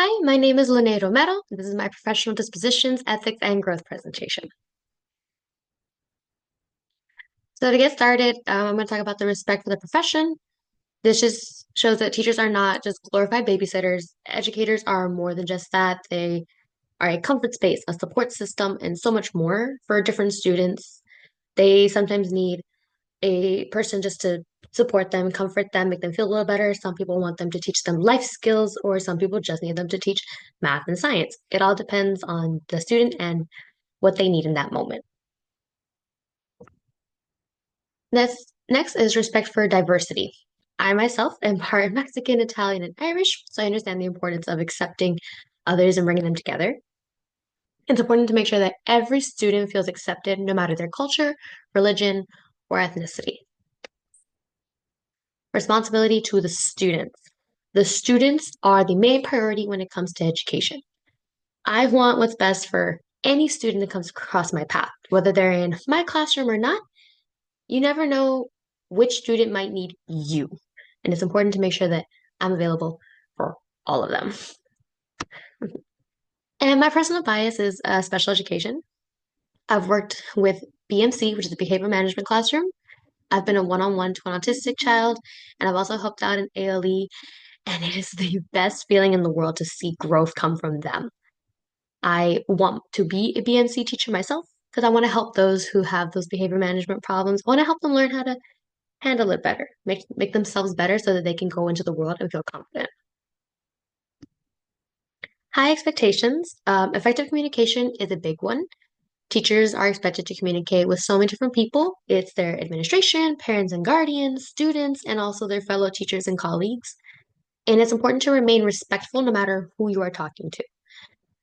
Hi, my name is Lanae Romero. This is my professional dispositions, ethics, and growth presentation. So to get started, I'm going to talk about the respect for the profession. This just shows that teachers are not just glorified babysitters. Educators are more than just that. They are a comfort space, a support system, and so much more for different students. They sometimes need a person just to support them, comfort them, make them feel a little better. Some people want them to teach them life skills, or some people just need them to teach math and science. It all depends on the student and what they need in that moment. Next is respect for diversity. I myself am part Mexican, Italian, and Irish, so I understand the importance of accepting others and bringing them together. It's important to make sure that every student feels accepted no matter their culture, religion, or ethnicity. Responsibility to the students. The students are the main priority when it comes to education. I want what's best for any student that comes across my path, whether they're in my classroom or not. You never know which student might need you. And it's important to make sure that I'm available for all of them. And my personal bias is special education. I've worked with BMC, which is the behavior management classroom. I've been a one-on-one to an autistic child, and I've also helped out in ALE, and it is the best feeling in the world to see growth come from them. I want to be a BMC teacher myself because I want to help those who have those behavior management problems. I want to help them learn how to handle it better, make themselves better so that they can go into the world and feel confident. High expectations. Effective communication is a big one. Teachers are expected to communicate with so many different people. It's their administration, parents and guardians, students, and also their fellow teachers and colleagues. And it's important to remain respectful no matter who you are talking to.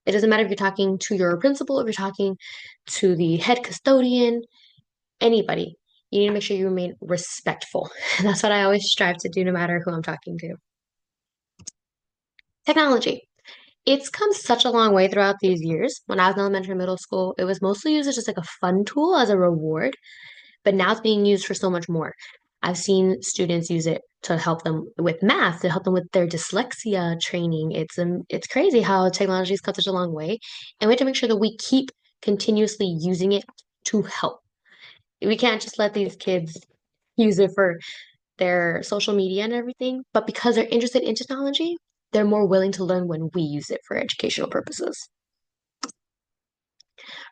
It doesn't matter if you're talking to your principal, if you're talking to the head custodian, anybody. You need to make sure you remain respectful. That's what I always strive to do no matter who I'm talking to. Technology. It's come such a long way throughout these years. When I was in elementary and middle school, it was mostly used as just like a fun tool as a reward, but now it's being used for so much more. I've seen students use it to help them with math, to help them with their dyslexia training. It's crazy how technology has come such a long way, and we have to make sure that we keep continuously using it to help. We can't just let these kids use it for their social media and everything, but because they're interested in technology, they're more willing to learn when we use it for educational purposes.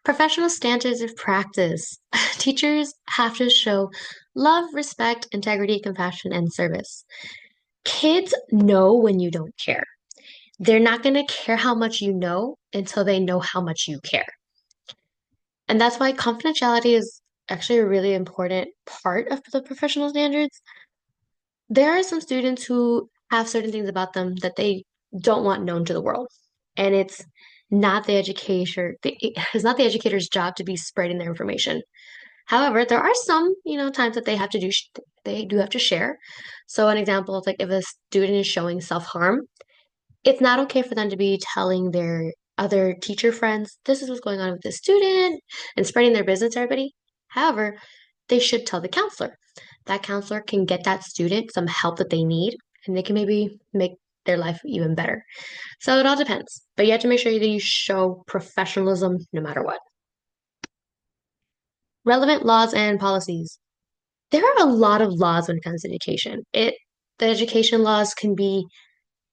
Professional standards of practice. Teachers have to show love, respect, integrity, compassion, and service. Kids know when you don't care. They're not going to care how much you know until they know how much you care. And that's why confidentiality is actually a really important part of the professional standards. There are some students who have certain things about them that they don't want known to the world. And it's not the educator's job to be spreading their information. However, there are some, times that they do have to share. So an example is like if a student is showing self-harm, it's not okay for them to be telling their other teacher friends, this is what's going on with this student and spreading their business to everybody. However, they should tell the counselor. That counselor can get that student some help that they need and they can maybe make their life even better. So it all depends. But you have to make sure that you show professionalism no matter what. Relevant laws and policies. There are a lot of laws when it comes to education. The education laws can be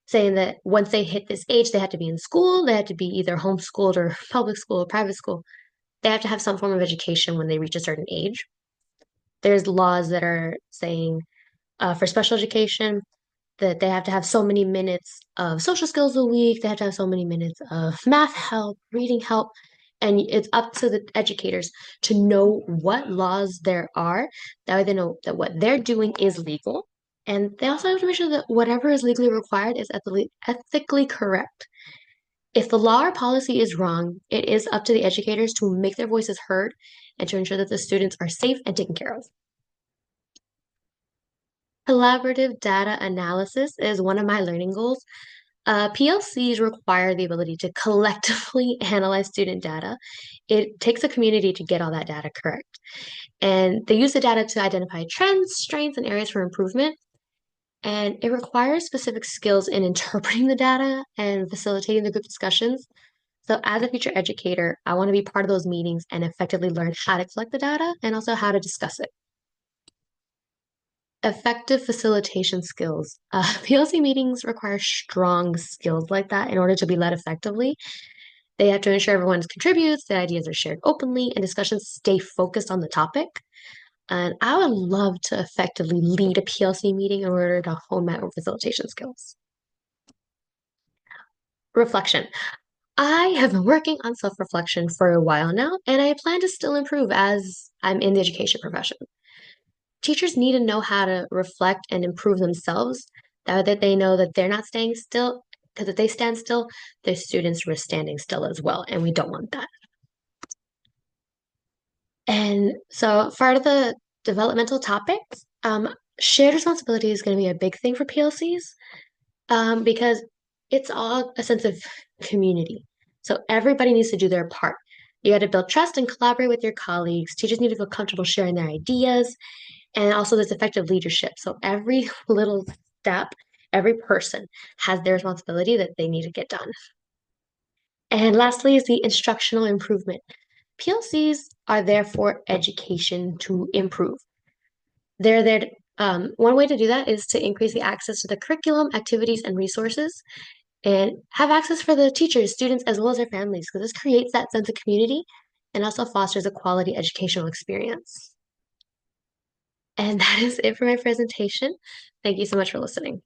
saying that once they hit this age, they have to be in school, they have to be either homeschooled or public school or private school. They have to have some form of education when they reach a certain age. There's laws that are saying for special education that they have to have so many minutes of social skills a week, they have to have so many minutes of math help, reading help, and it's up to the educators to know what laws there are. That way they know that what they're doing is legal. And they also have to make sure that whatever is legally required is ethically correct. If the law or policy is wrong, it is up to the educators to make their voices heard and to ensure that the students are safe and taken care of. Collaborative data analysis is one of my learning goals. PLCs require the ability to collectively analyze student data. It takes a community to get all that data correct. And they use the data to identify trends, strengths, and areas for improvement. and it requires specific skills in interpreting the data and facilitating the group discussions. So, as a future educator, I want to be part of those meetings and effectively learn how to collect the data and also how to discuss it. Effective facilitation skills. PLC meetings require strong skills like that in order to be led effectively. They have to ensure everyone contributes, the ideas are shared openly, and discussions stay focused on the topic. And I would love to effectively lead a PLC meeting in order to hone my own facilitation skills. Reflection. I have been working on self-reflection for a while now, and I plan to still improve as I'm in the education profession. Teachers need to know how to reflect and improve themselves, that way that they know that they're not staying still, because if they stand still, their students risk standing still as well, and we don't want that. And so, for the developmental topics, shared responsibility is going to be a big thing for PLCs, because it's all a sense of community. So everybody needs to do their part. You got to build trust and collaborate with your colleagues. Teachers need to feel comfortable sharing their ideas, and also there's effective leadership. So every little step, every person has their responsibility that they need to get done. And lastly is the instructional improvement. PLCs are there for education to improve. They're there to, one way to do that is to increase the access to the curriculum, activities, and resources, and have access for the teachers, students, as well as their families, because this creates that sense of community and also fosters a quality educational experience. And that is it for my presentation. Thank you so much for listening.